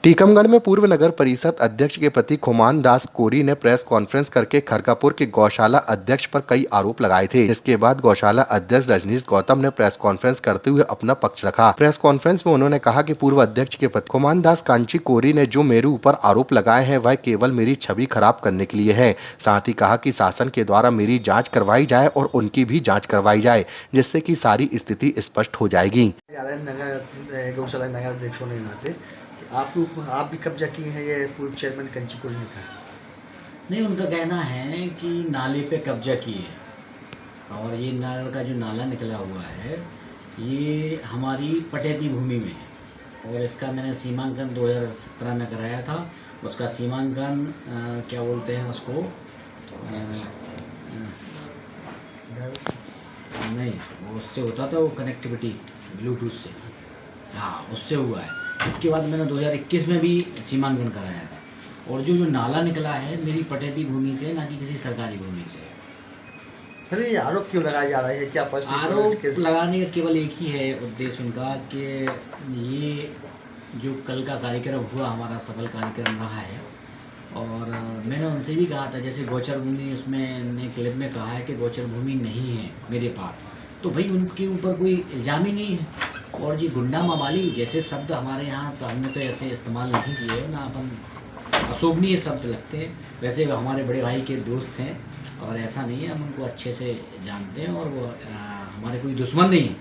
टीकमगढ़ में पूर्व नगर परिषद अध्यक्ष के पति खुमान दास कोरी ने प्रेस कॉन्फ्रेंस करके खरकापुर के गौशाला अध्यक्ष पर कई आरोप लगाए थे। इसके बाद गौशाला अध्यक्ष रजनीश गौतम ने प्रेस कॉन्फ्रेंस करते हुए अपना पक्ष रखा। प्रेस कॉन्फ्रेंस में उन्होंने कहा कि पूर्व अध्यक्ष के पति खुमान दास कांची कोरी ने जो मेरे ऊपर आरोप लगाए हैं वह केवल मेरी छवि खराब करने के लिए है। साथ ही कहा कि शासन के द्वारा मेरी जाँच करवाई जाए और उनकी भी जाँच करवाई जाए, जिससे की सारी स्थिति स्पष्ट हो जाएगी। गौशाला नगर अध्यक्ष होने के नाते आप भी कब्जा किए हैं, ये पूर्व चेयरमैन कंची कोरी ने कहा। नहीं, उनका कहना है कि नाले पे कब्जा किए और ये नाले का जो नाला निकला हुआ है ये हमारी पटेती भूमि में है और इसका मैंने सीमांकन 2017 में कराया था। उसका सीमांकन क्या बोलते हैं उसको, नहीं वो उससे होता था, वो कनेक्टिविटी ब्लूटूथ से, हाँ उससे हुआ है। इसके बाद मैंने 2021 में भी सीमांकन कराया था और जो नाला निकला है मेरी पटेती भूमि से, ना कि किसी सरकारी भूमि से। अरे ये आरोप क्यों लगाया जा रहा है? क्या आरोप लगाने का केवल एक ही है उद्देश्य उनका कि ये जो कल का कार्यक्रम हुआ हमारा सफल कार्यक्रम रहा है और मैंने उनसे भी कहा था, जैसे गोचर भूमि उसमें ने क्लिप में कहा है कि गोचर भूमि नहीं है मेरे पास, तो भाई उनके ऊपर कोई इल्ज़ाम ही नहीं है। और ये गुंडा मवाली जैसे शब्द हमारे यहाँ तो हमने तो ऐसे इस्तेमाल नहीं किए ना, अपन अशोभनीय शब्द लगते हैं। वैसे वो हमारे बड़े भाई के दोस्त हैं और ऐसा नहीं है, हम उनको अच्छे से जानते हैं और वो हमारे कोई दुश्मन नहीं है।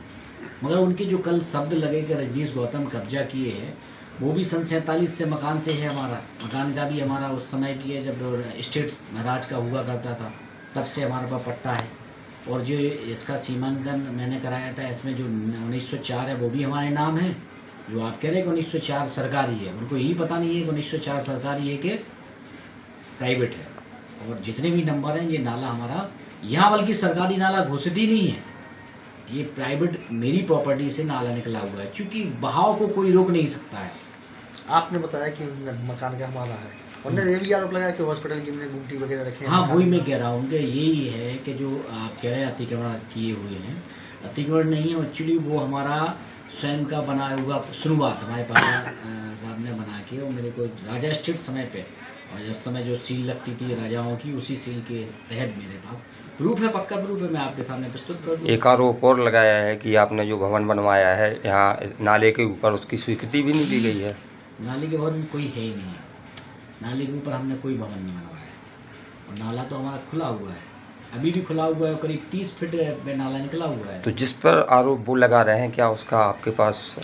मगर उनके जो कल शब्द लगे कि रजनीश गौतम कब्जा किए हैं, वो भी सन 47 से मकान से है। हमारा मकान का भी हमारा उस समय की है जब स्टेट महाराज का हुआ करता था, तब से हमारे पास पट्टा है। और जो इसका सीमांकन मैंने कराया था इसमें जो 1904 है वो भी हमारे नाम है। जो आप कह रहे हैं कि 1904 सरकारी है, उनको यही पता नहीं है कि 1904 सरकारी है कि प्राइवेट है। और जितने भी नंबर हैं ये नाला हमारा यहाँ, बल्कि सरकारी नाला घोषित ही नहीं है, ये प्राइवेट मेरी प्रॉपर्टी से नाला निकला हुआ है, क्योंकि बहाव को कोई रोक नहीं सकता है। आपने बताया कि मकान का हमारा है और ये भी आरोप लगाया कि हॉस्पिटल की गुमटी वगैरह रखे हैं। हाँ वही मैं कह रहा हूँ कि यही है कि जो आप कह रहे हैं अतिक्रमण किए हुए हैं, अतिक्रमण नहीं है एक्चुअली, वो हमारा स्वयं का बनाया हुआ शुरुआत हमारे पापा साहब ने बना के, और मेरे को राजा स्टेट समय पे और जिस समय जो सील लगती थी राजाओं की, उसी सील के तहत मेरे पास प्रूफ है, पक्का प्रूफ है, मैं आपके सामने प्रस्तुत कर दूँ। एक आरोप और लगाया है कि आपने जो भवन बनवाया है यहाँ नाले के ऊपर, उसकी स्वीकृति भी नहीं दी गई है। नाले के भवन कोई है ही नहीं है, नाले के ऊपर हमने कोई भवन नहीं बनवाया और नाला तो हमारा खुला हुआ है, अभी भी खुला हुआ है, करीब 30 फीट में नाला निकला हुआ है। तो जिस पर आरोप वो लगा रहे हैं, क्या उसका आपके पास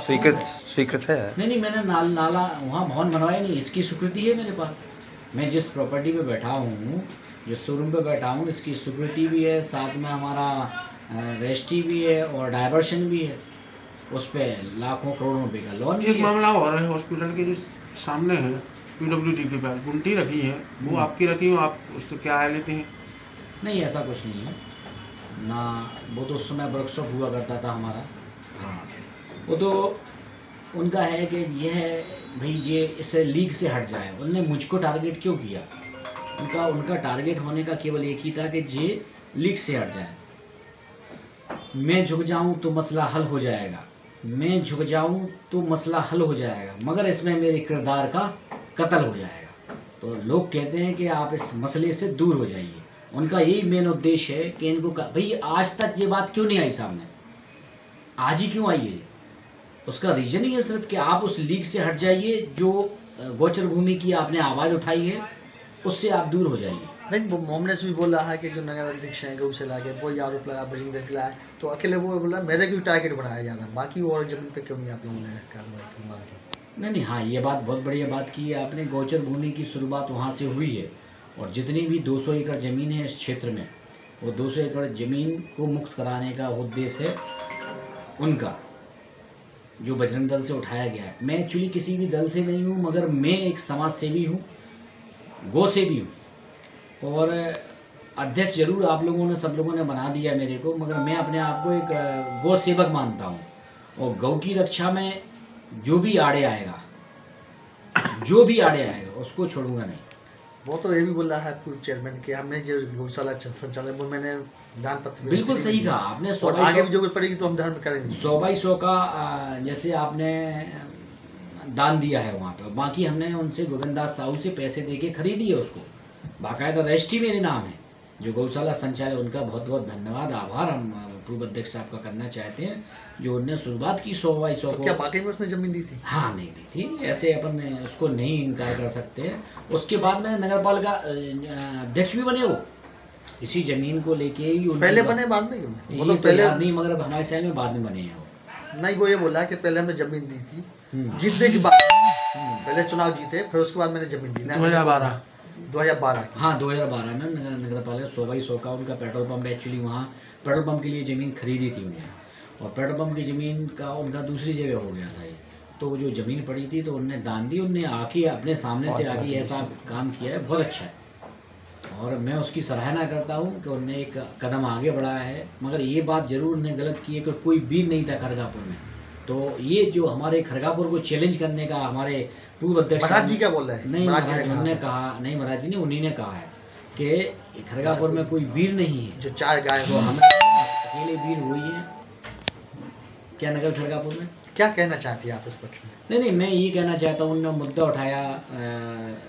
स्वीकृत है? नहीं, मैंने नाला वहाँ भवन बनवाया नहीं, इसकी स्वीकृति है मेरे पास। मैं जिस प्रॉपर्टी पे बैठा हूँ, जिस शोरूम पे बैठा हूँ, इसकी स्वीकृति भी है, साथ में हमारा रजिस्ट्री भी है और डायवर्शन भी है, उस पर लाखों करोड़ों रुपए का लोन। एक मामला हो रहा है हॉस्पिटल के जो सामने है, PWD के पास गुमटी रखी है, वो आपकी रखी हो, आप उसको क्या है लेते हैं? नहीं, ऐसा कुछ नहीं है ना, वो तो उस समय वर्कशॉप हुआ करता था हमारा। हाँ, वो तो उनका है कि यह भाई ये इसे लीग से हट जाए। उन्होंने मुझको टारगेट क्यों किया? उनका टारगेट होने का केवल एक ही था कि ये लीग से हट जाए। मैं झुक जाऊं तो मसला हल हो जाएगा, मैं झुक जाऊं तो मसला हल हो जाएगा, मगर इसमें मेरे किरदार का कत्ल हो जाएगा। तो लोग कहते हैं कि आप इस मसले से दूर हो जाइए। उनका यही मेन उद्देश्य है कि इनको भाई आज तक ये बात क्यों नहीं आई सामने, आज ही क्यों आई है? उसका रीजन ही है सिर्फ कि आप उस लीग से हट जाइए, जो गोचर भूमि की आपने आवाज उठाई है उससे आप दूर हो जाइए। नहीं, वो मोमने से भी बोल रहा है कि जो नगर अध्यक्ष हैं गौशाला के, वो आरोप लगा बजिंदर किला है, तो अकेले वो बोला मेरे क्यों टारगेट बनाया जा रहा है, बाकी और जमीन पे क्यों नहीं आप लोगों ने कार्रवाई की मांग की? नहीं, हाँ ये बात बहुत बढ़िया बात की है आपने। गोचर भूमि की शुरुआत वहाँ से हुई है और जितनी भी 200 एकड़ ज़मीन है इस क्षेत्र में, वो 200 एकड़ ज़मीन को मुक्त कराने का उद्देश्य है उनका, जो बजरंग दल से उठाया गया है। मैं एक्चुअली किसी भी दल से नहीं हूँ, मगर मैं एक समाज सेवी हूँ, गौ सेवी हूँ। और अध्यक्ष जरूर आप लोगों ने, सब लोगों ने बना दिया मेरे को, मगर मैं अपने आप को एक गौ सेवक मानता हूँ। और गौ की रक्षा में जो भी आड़े आएगा उसको छोड़ूंगा नहीं। वो तो ये भी बोल रहा है पूर्व चेयरमैन कि हमने जो गौशाला संचालन वो मैंने दान पत्र, बिल्कुल सही कहा आपने। 100 आगे भी जरूरत पड़ेगी तो हम धर्म करेंगे। 100 बाई 100 का जैसे आपने दान दिया है वहाँ पे। बाकी हमने उनसे गोविंददास साहू से पैसे दे के खरीदी है उसको, बाकायदा रजिस्ट्री मेरे नाम है। जो गौशाला संचालक, उनका बहुत बहुत धन्यवाद, आभार हम पूर्व अध्यक्ष साहब का करना चाहते हैं, जो उनने शुरुआत की 100 बाई 100 को। क्या वाकई में उसने जमीन दी थी? हाँ, नहीं दी थी, ऐसे अपन उसको नहीं इनकार कर सकते हैं। उसके बाद में नगर पालिका अध्यक्ष भी बने वो, इसी जमीन को लेके ही। पहले बने बाद में क्यों? ये मतलब तो पहले याद नहीं, मगर हमारे शहर में बाद में बने हैं वो। नहीं, वो ये बोला है कि पहले हमने जमीन दी थी, हम्म। जीतने के बाद पहले चुनाव जीते, फिर उसके बाद मैंने जमीन दी। 2012 की। हाँ, 2012 में नगर पालिका 100 बाई 100 का उनका पेट्रोल पंप, एक्चुअली वहाँ पेट्रोल पंप के लिए ज़मीन खरीदी थी उन्होंने, और पेट्रोल पंप की ज़मीन का उनका दूसरी जगह हो गया था ये, तो जो ज़मीन पड़ी थी तो उनने दान दी। उनने आके अपने सामने से आके ऐसा काम किया है, बहुत अच्छा है, और मैं उसकी सराहना करता हूँ कि उनने एक कदम आगे बढ़ाया है। मगर ये बात जरूर उन्हें गलत की है कि कोई वीर नहीं था खरगापुर में, तो ये जो हमारे खरगापुर को चैलेंज करने का हमारे पूर्व अध्यक्ष महाराज जी क्या बोल रहे हैं? नहीं, महाराज जी महाराज ने उन्होंने कहा, नहीं महाराज जी ने, उन्हीं ने कहा है कि खरगापुर में कोई वीर नहीं है, जो 4 गाय तो हमें अकेले वीर हुई है क्या नगर खरगापुर में। क्या कहना चाहती है आप इस पक्ष में? नहीं, मैं ये कहना चाहता हूँ, उन्होंने मुद्दा उठाया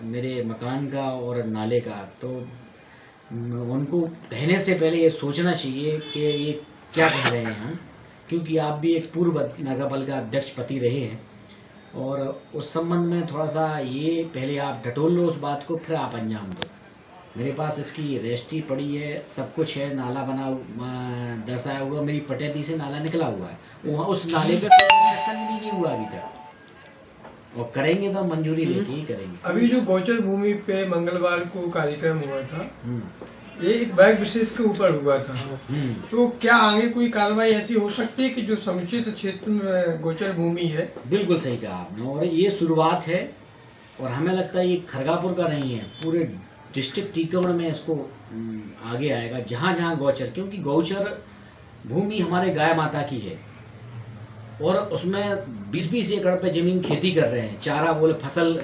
मेरे मकान का और नाले का, तो उनको कहने से पहले ये सोचना चाहिए कि ये क्या कह रहे हैं हम, क्योंकि आप भी एक पूर्व नगर पालिका अध्यक्ष पति रहे हैं, और उस संबंध में थोड़ा सा ये पहले आप टटोल लो उस बात को, फिर आप अंजाम दो। मेरे पास इसकी रजिस्ट्री पड़ी है, सब कुछ है, नाला बना दर्शाया हुआ, मेरी पटेती से नाला निकला हुआ है, वहाँ उस नाले पे कनेक्शन भी नहीं हुआ अभी तक, और करेंगे तो मंजूरी लेके ही करेंगे। अभी जो गोचर भूमि पे मंगलवार को कार्यक्रम हुआ था, हम्म, ये एक बैग विशेष के ऊपर हुआ था, तो क्या आगे कोई कार्रवाई ऐसी हो सकती है कि जो समुचित क्षेत्र में गोचर भूमि है? बिल्कुल सही कहा आपने, और ये शुरुआत है, और हमें लगता है ये खरगापुर का नहीं है, पूरे डिस्ट्रिक्ट टीकमगढ़ में इसको आगे आएगा, जहाँ जहाँ गौचर, क्योंकि गौचर भूमि हमारे गाय माता की है, और उसमें 20-20 एकड़ पे जमीन खेती कर रहे हैं, चारा बोले फसल